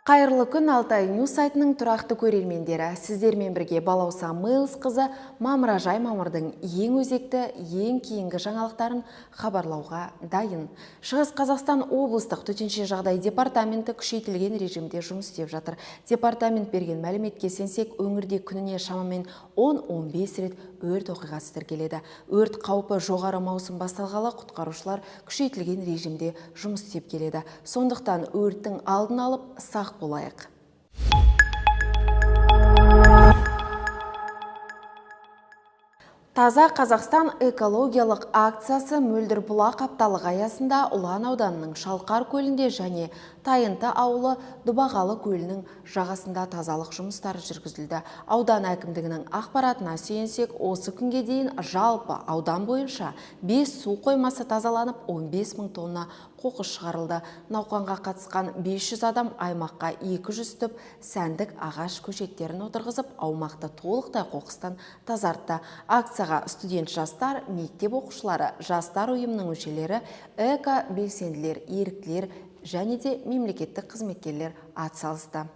Қайырлы күн, Алтай Ньюс сайтының тұрақты көрермендері. Сіздермен бірге Балауса Мэлс қызы Мамыражай мамырдың ең өзекті, ең кейінгі жаңалықтарын хабарлауға дайын. Шығыс Қазақстан облыстық төтенше жағдай департаменті күшейтілген режимде жұмыс істеп жатыр. Департамент берген мәліметке сенсек, өңірде күніне шамамен 10-15 рет өрт оқиғасы тіркеледі. Өрт қаупі жоғары маусым басталғалы құтқарушылар күшейтілген режимде жұмыс істеп келеді. Сондықтан өрттің алдын алып сақ болайық. Таза Қазақстан экологиялық акциясы Мөлдір бұлақ апталығы аясында Ұлан ауданының Шалқар көлінде және Тайынты ауылы Дұбағалы көлінің жағасында тазалық жұмыстары жүргізілді. Аудан әкімдігінің ақпаратына сүйенсек, осы күнге дейін жалпы аудан бойынша 5 су қоймасы тазаланып, 15 мың тонна қоқыс шығарылды. Науқанға қатысқан 500 адам аймаққа 200 түп сәндік ағаш көшеттерін отырғызып, аумақты толықтай қоқыстан тазартты. Акцияға студент жастар, мектеп оқушылары, жастар ұйымының мүшелері, эко-белсенділер, еріктілер және де мемлекеттік қызметкерлер атсалысты.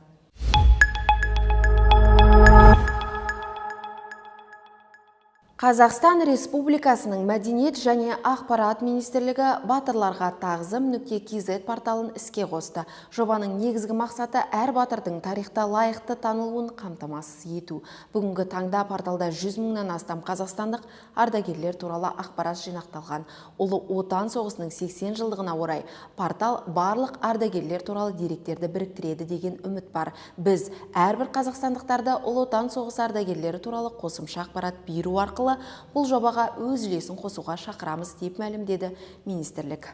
Қазақстан Республикасының Мәдениет және Ақпарат министрлігі батырларға тағзым .kz порталын іске қосты. Жобаның негізгі мақсаты әр батырдың тарихта лайықты танылуын қамтамасыз ету. Бүгінгі таңда порталда 100 мыңнан астам қазақстандық ардагерлер туралы ақпарат жинақталған. Ұлы Отан соғысының 80 жылдығына орай портал барлық ардагерлер туралы деректерді біріктіреді деген үміт бар. Біз әрбір қазақстандықтарды Ұлы Отан соғысы ардагерлері туралы қосымша ақпарат беру арқылы бұл жобаға өз үлесін қосуға шақырамыз деп мәлімдеді министрлік.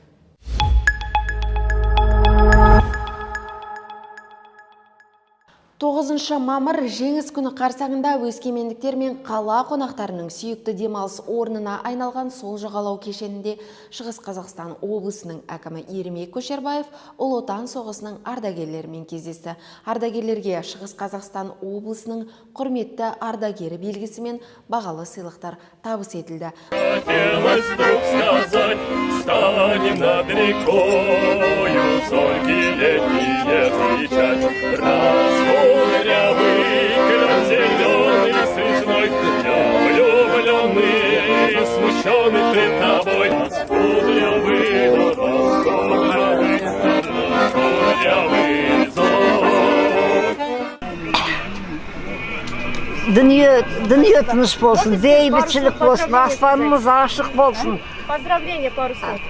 9 мамыр жеңіс күні қарсаңында өскемендіктер мен қала қонақтарының сүйікті демалыс орнына айналған сол жағалау кешенінде Шығыс Қазақстан облысының әкімі Ермек Көшербаев Ұлы Отан соғысының ардагерлерімен кездесті. Ардагерлерге Шығыс Қазақстан облысының құрметті ардагері белгісі мен бағалы сыйлықтар табыс етілді. Дүние тыныш болсын, бейбітшілік болсын, аспанымыз ашық болсын. Поздравление пару слов.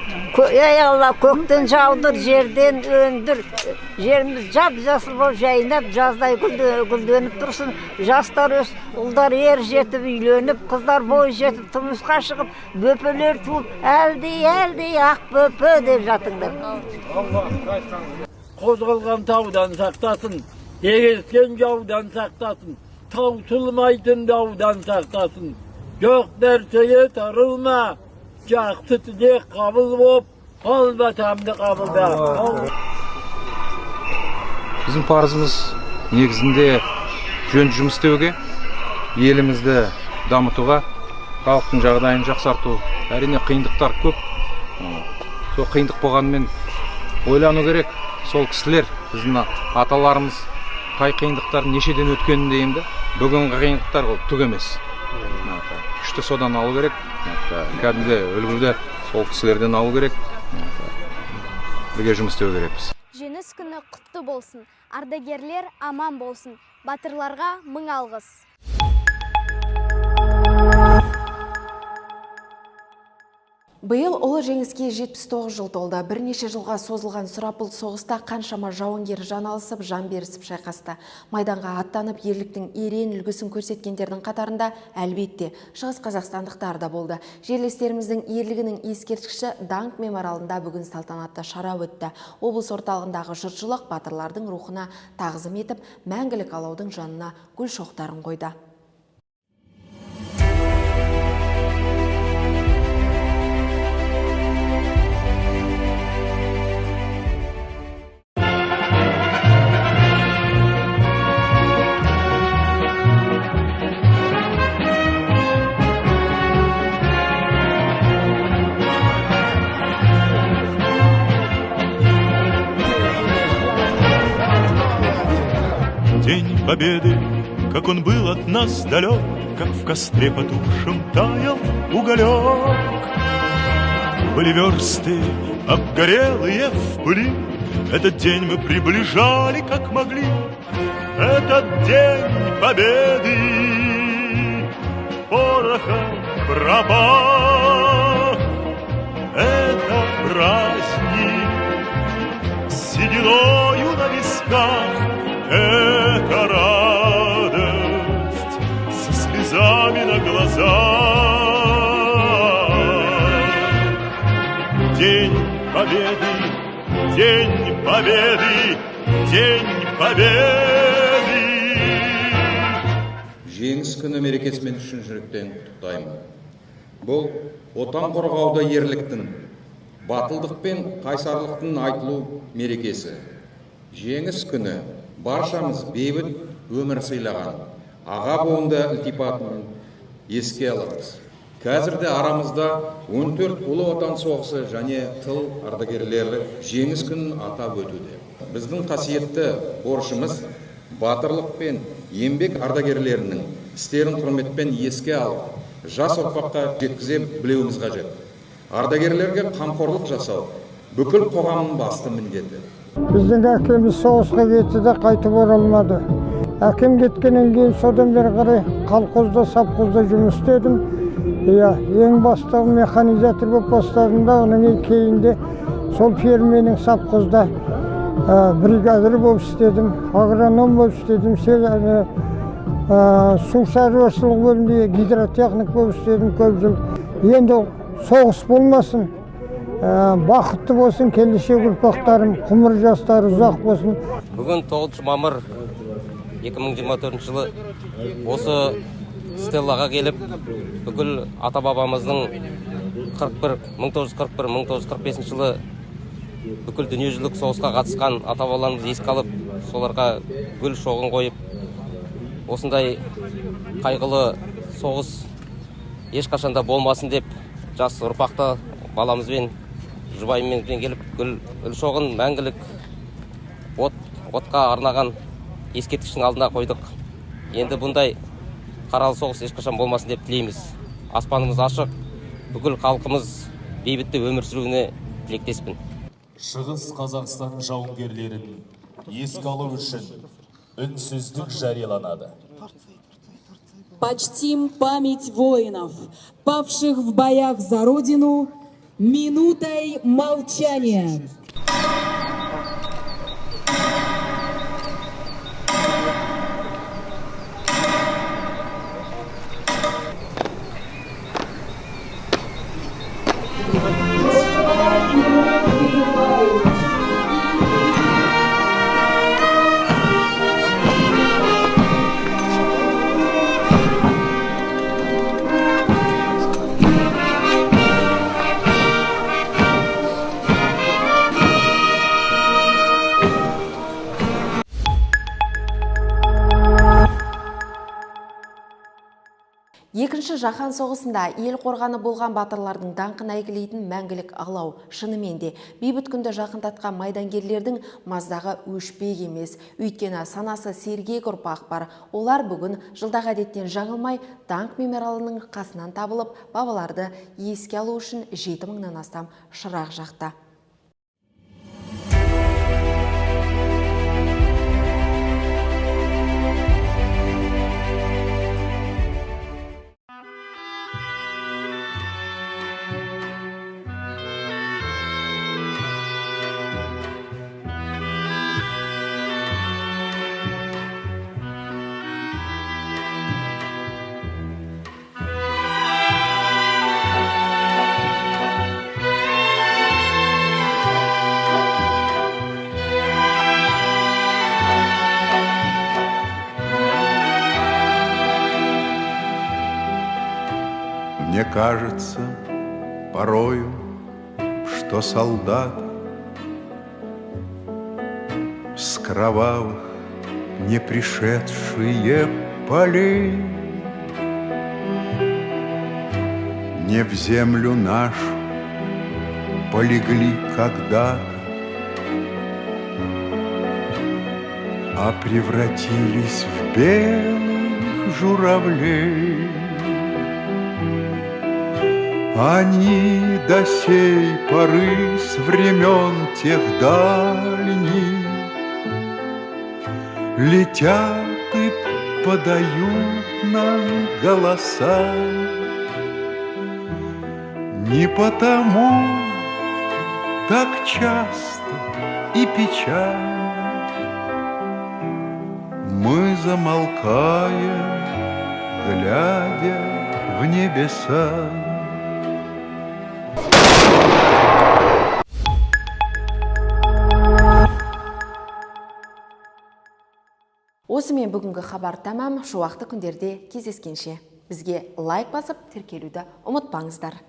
Ей Алла, көктен жаудыр, жерден өндір. Жеріміз жап-жасыл болып жайнап, жаздай гүлденіп тұрсын. Жастар өс, ұлдар ер жетіп үйленіп, қыздар бой жетіп, тұрмысқа шығып, бөпелер туып, әлдей ақ бөпе деп жатыңдар. Қозғалған таудан сақтасын, егескен жаудан сақтасын, таусылмайтын даудан сақтасын. Жоқ нәрсеге тарылма, жақсы тілек қабыл боп, ал батамды қабылда. Біздің парызымыз негізінде жөн жұмыс істеуге, елімізді дамытуға, халықтың жағдайын жақсарту. Әрине қиындықтар көп. Сол қиындық болғанымен ойлану керек. Сол кісілер, біздің аталарымыз қай қиындықтар нешеден өткенін деймді. Бүгінгі қиындықтар түк емес. Күшті содан алу керек. Кәдімгі үлгіде сол кісілерден алу керек. Бірге жұмыс істеу керекпіз. Жеңіс күні құтты болсын, ардагерлер аман болсын, батырларға мың алғыс. Биыл ұлы жеңіске 79 жыл толды. Бірнеше жылға созылған сұрапыл соғыста қаншама жауынгер жан алысып, жан берісіп шайқасты. Майданға аттанып, ерліктің ерен үлгісін көрсеткендердің қатарында әлбетте Шығыс Қазақстандықтар да болды. Жерлестеріміздің ерлігінің ескерткіші Даңқ мемориалында бүгін салтанатты шара өтті. Облыс орталығындағы жұртшылық батырлардың рухына тағзым етіп, мәңгілік алаудың жанына гүл шоқтарын қойды. День Победы, как он был от нас далек, как в костре потухшем таял уголек. Были версты, обгорелые в пыли, этот день мы приближали, как могли. Этот день Победы, пороха пропах. Это праздник с сединою на висках, это радость со слезами на глазах. День Победы, День Победы, День Победы. Жеңіс күні мерекесімен шын жүректен құттықтаймын. Бұл отан қорғауда ерліктің, батылдық пен қайсарлықтың айтылу мерекесі. Жеңіс күні баршамыз бейбіт өмір сыйлаған аға буынды ілтипатымен еске аламыз. Қазірде арамызда 14 ұлы отан соғысы және тыл ардагерлері жеңіс күнін атап өтуде. Біздің қасиетті борышымыз батырлық пен еңбек ардагерлерінің істерін құрметпен еске алып, жас ұрпаққа жеткізе білуіміз қажет. Ардагерлерге қамқорлық жасау бүкіл қоғамның басты міндеті. Біздің әкеміз соғысқа кетті де қайтып оралмады. Әкем кеткеннен кейін содан бері қарай колхозда, совхозда жұмыс істедім. Ең бастығы механизатор болып бастадым да, оның кейінде сол ферменің совхозда бригадир болып істедім, агроном болып істедім, су шаруашылығы бөлімінде гидротехник болып істедім көп жыл. Енді соғыс болмасын, бақытты болсын, келешек ұрпақтарым, ғұмыр жастары ұзақ болсын. Бүгін 9 мамыр 2024 жылы осы стеллаға келіп, бүкіл ата-бабамыздың 1941-1945 жылы бүкіл дүниежүзілік соғысқа қатысқан ата-бабаларымызды еске алып, соларға гүл шоғын қойып, осындай қайғылы соғыс ешқашанда болмасын деп, жас ұрпақты баламызбен, жұбайыммен келіп, гүл шоғын мәңгілік отқа арнаған ескерткіштің алдына қойдық. Енді бұндай қаралы соғыс ешқашан болмасын деп тілейміз. Аспанымыз ашық, бүкіл халқымыз бейбітті өмір сүруіне тілектеспін. Шығыс Қазақстан жауынгерлерін еске алу үшін үнсіздік жарияланады. Почтим память воинов, павших в боях за Родину, минутой молчания. Екінші жаһан соғысында ел қорғаны болған батырлардың даңқын әйгілейтін мәңгілік алау шынымен де бейбіт күнді жақындатқан майдангерлердің маздағы өшпек емес. Өйткені санасы сергек ұрпақ бар. Олар бүгін жылдағы әдеттен жаңылмай даңқ мемориалының қасынан табылып, бабаларды еске алу үшін 7000-нан астам шырақ жақты. Мне кажется порою, что солдаты с кровавых не пришедшие полей не в землю нашу полегли когда-то, а превратились в белых журавлей. Они до сей поры с времен тех дальних летят и подают нам голоса. Не потому так часто и печально мы замолкаем, глядя в небеса. Осымен бүгінгі хабар тамам. Шуақты күндерде кездескенше. Бізге лайк басып, тіркелуді ұмытпаңыздар.